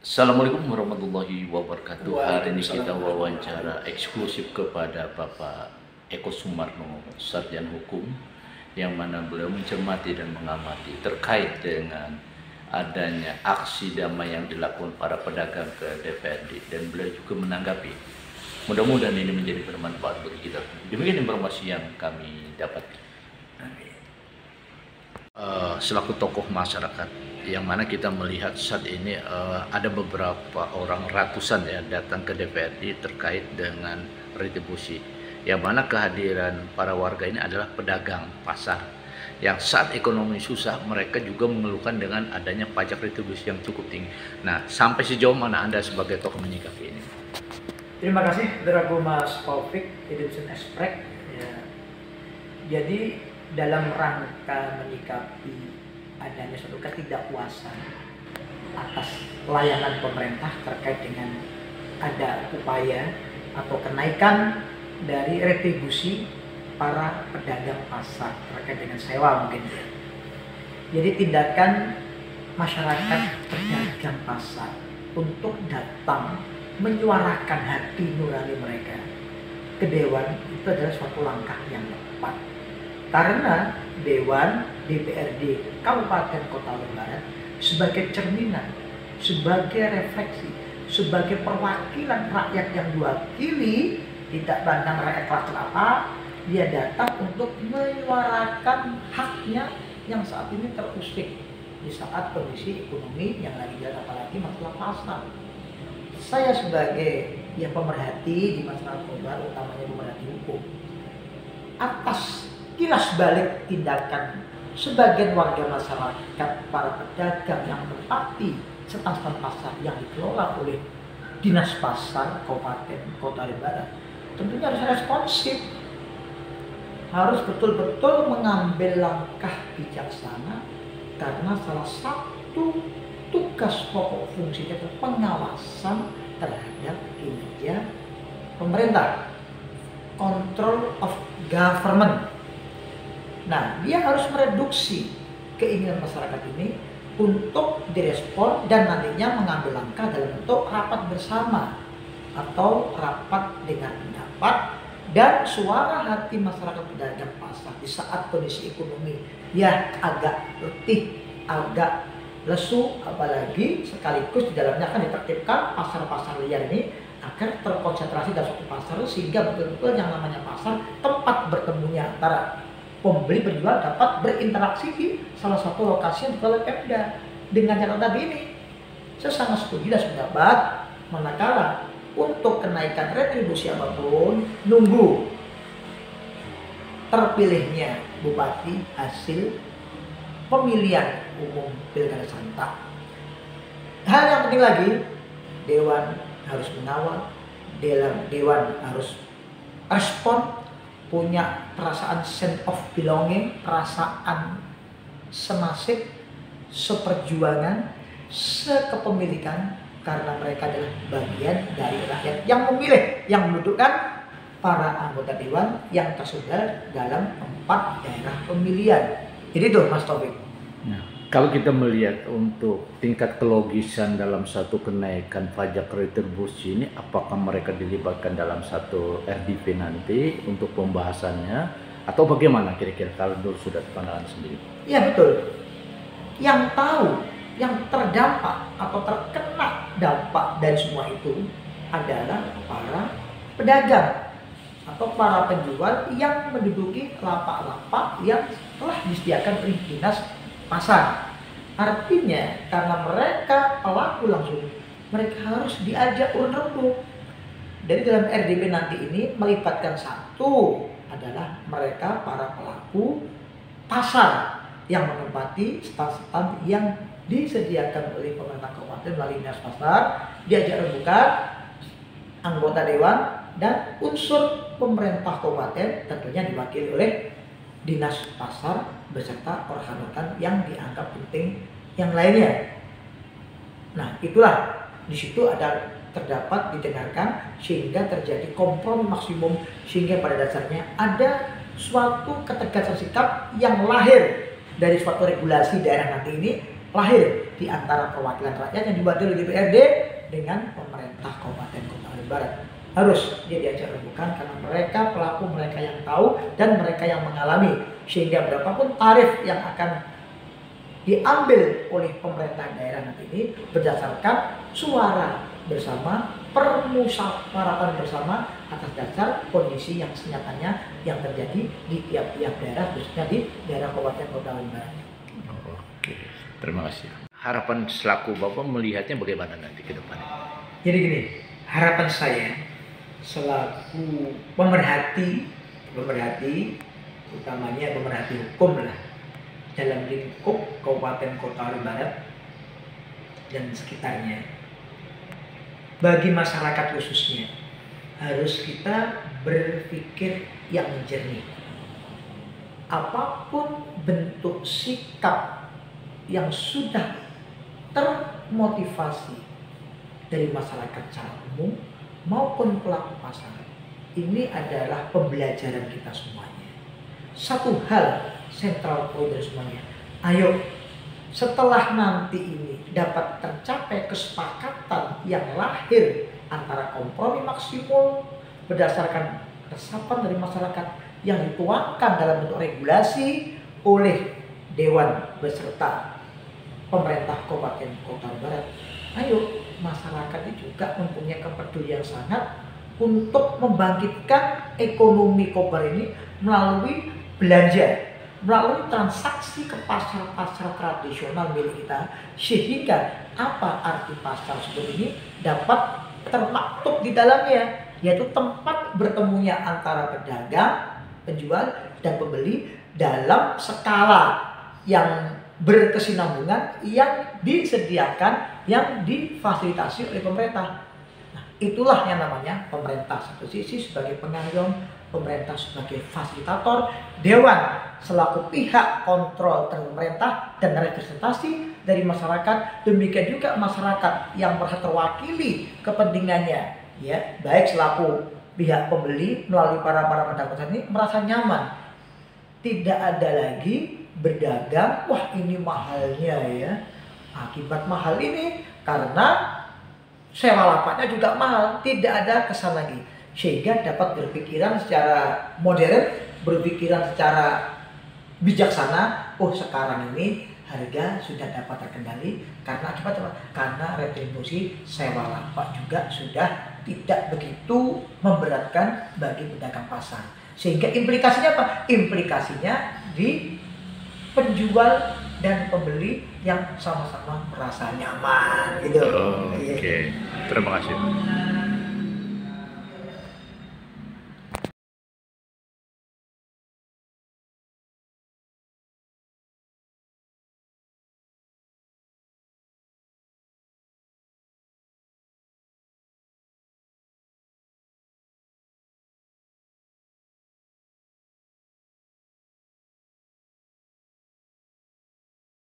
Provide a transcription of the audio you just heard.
Assalamualaikum warahmatullahi wabarakatuh. Hari ini kita Waalaikumsalam. wawancara eksklusif kepada Bapak Eko Sumarno, Sarjana Hukum, yang mana beliau mencermati dan mengamati terkait dengan adanya aksi damai yang dilakukan para pedagang ke DPRD, dan beliau juga menanggapi. Mudah-mudahan ini menjadi bermanfaat bagi kita. Demikian informasi yang kami dapat. Selaku tokoh masyarakat, yang mana kita melihat saat ini ada beberapa orang, ratusan ya, datang ke DPRD terkait dengan retribusi, yang mana kehadiran para warga ini adalah pedagang pasar yang saat ekonomi susah, mereka juga mengeluhkan dengan adanya pajak retribusi yang cukup tinggi. Nah, sampai sejauh mana Anda sebagai tokoh menyikapi ini? Terima kasih, Drago Mas Taufik, Edison Esprek. Ya. Jadi dalam rangka menyikapi adanya suatu ketidakpuasan atas layanan pemerintah terkait dengan ada upaya atau kenaikan dari retribusi para pedagang pasar terkait dengan sewa mungkin ya. Jadi tindakan masyarakat pedagang pasar untuk datang menyuarakan hati nurani mereka ke Dewan itu adalah suatu langkah yang tepat. Karena Dewan DPRD Kabupaten Kota Lembaran sebagai cerminan, sebagai refleksi, sebagai perwakilan rakyat yang diwakili, tidak pandang rakyat kelas apa, dia datang untuk menyuarakan haknya yang saat ini terusik di saat kondisi ekonomi yang lagi jalan, apalagi masalah pasar. Saya sebagai yang pemerhati di masyarakat global, utamanya pemerhati hukum, atas kilas balik tindakan sebagian warga masyarakat, para pedagang yang menempati stand-stand pasar yang dikelola oleh Dinas Pasar Kabupaten Kota Lembaran, tentunya harus responsif, harus betul-betul mengambil langkah bijaksana, karena salah satu tugas pokok fungsinya adalah pengawasan terhadap kinerja pemerintah, control of government. Nah, dia harus mereduksi keinginan masyarakat ini untuk direspon dan nantinya mengambil langkah dalam bentuk rapat bersama atau rapat dengan pendapat dan suara hati masyarakat pedagang pasar di saat kondisi ekonomi ya agak letih, agak lesu, apalagi sekaligus di dalamnya akan ditertibkan pasar-pasar liar ini agar terkonsentrasi dalam satu pasar, sehingga betul-betul yang namanya pasar tempat bertemunya antara pembeli penjual dapat berinteraksi di salah satu lokasi yang dikelola Pemda. Dengan catatan ini, saya sangat setuju dan sependapat, manakala untuk kenaikan retribusi apapun nunggu terpilihnya bupati hasil pemilihan umum pilkada serentak. Hal yang penting lagi, Dewan harus mengawal, Dewan harus respon, punya perasaan sense of belonging, perasaan senasib, seperjuangan, sekepemilikan, karena mereka adalah bagian dari rakyat yang memilih, yang menentukan para anggota Dewan yang tersebar dalam 4 daerah pemilihan. Jadi itu Mas Taufik. Nah, kalau kita melihat untuk tingkat kelogisan dalam satu kenaikan pajak retribusi ini, apakah mereka dilibatkan dalam satu RDP nanti untuk pembahasannya, atau bagaimana kira-kira kalau dulu sudah pandangan sendiri? Iya betul. Yang tahu, yang terdampak atau terkena dampak dari semua itu adalah para pedagang atau para penjual yang menduduki lapak-lapak yang telah disediakan oleh Dinas Pasar. Artinya karena mereka pelaku langsung, mereka harus diajak urun rembuk. Dari dalam RDP nanti ini melibatkan satu adalah mereka para pelaku pasar yang menempati stand-stand yang disediakan oleh pemerintah kabupaten melalui Dinas Pasar, diajak rembukan anggota Dewan dan unsur pemerintah kabupaten tentunya diwakili oleh Dinas Pasar beserta organ-organ yang dianggap penting yang lainnya. Nah, itulah di situ ada terdapat didengarkan sehingga terjadi kompromi maksimum, sehingga pada dasarnya ada suatu ketegasan sikap yang lahir dari suatu regulasi daerah nanti ini, lahir di antara perwakilan rakyat yang diwakili DPRD dengan pemerintah Kabupaten Kota Barat. Harus dia diajak rembukan karena mereka pelaku, mereka yang tahu dan mereka yang mengalami, sehingga berapapun tarif yang akan diambil oleh pemerintah daerah nanti ini berdasarkan suara bersama, permusyawaratan bersama atas dasar kondisi yang senyatanya yang terjadi di tiap-tiap daerah, khususnya di daerah Kabupaten Kota Barat. Oke, terima kasih. Harapan selaku Bapak melihatnya bagaimana nanti ke depannya? Jadi gini, harapan saya selaku pemerhati, utamanya pemerhati hukum lah, dalam lingkup Kabupaten Kota Barat dan sekitarnya, bagi masyarakat khususnya, harus kita berpikir yang jernih. Apapun bentuk sikap yang sudah termotivasi dari masyarakat secara umum maupun pelaku pasar, ini adalah pembelajaran kita semuanya. Satu hal sentral poin dari semuanya, ayo setelah nanti ini dapat tercapai kesepakatan yang lahir antara kompromi maksimum berdasarkan resapan dari masyarakat yang dituangkan dalam bentuk regulasi oleh Dewan beserta pemerintah Kabupaten Kota Barat, ayo masyarakat ini juga mempunyai kepedulian sangat untuk membangkitkan ekonomi Kobar ini melalui belanja, melalui transaksi ke pasar-pasar tradisional milik kita, sehingga apa arti pasar seperti ini dapat termaktub di dalamnya, yaitu tempat bertemunya antara pedagang, penjual, dan pembeli dalam skala yang berkesinambungan yang disediakan, yang difasilitasi oleh pemerintah. Nah, itulah yang namanya pemerintah satu sisi sebagai pengayom, pemerintah sebagai fasilitator, Dewan selaku pihak kontrol terhadap pemerintah dan representasi dari masyarakat. Demikian juga masyarakat yang berhak terwakili kepentingannya, ya, baik selaku pihak pembeli melalui para pedagang ini merasa nyaman, tidak ada lagi berdagang, wah ini mahalnya ya, akibat mahal ini karena sewa lapaknya juga mahal, tidak ada kesan lagi, sehingga dapat berpikiran secara modern, berpikiran secara bijaksana. Oh sekarang ini harga sudah dapat terkendali karena akibat apa? Karena retribusi sewa lapak juga sudah tidak begitu memberatkan bagi pedagang pasar, sehingga implikasinya apa? Implikasinya di penjual dan pembeli yang sama-sama merasa nyaman gitu. Oke, terima kasih.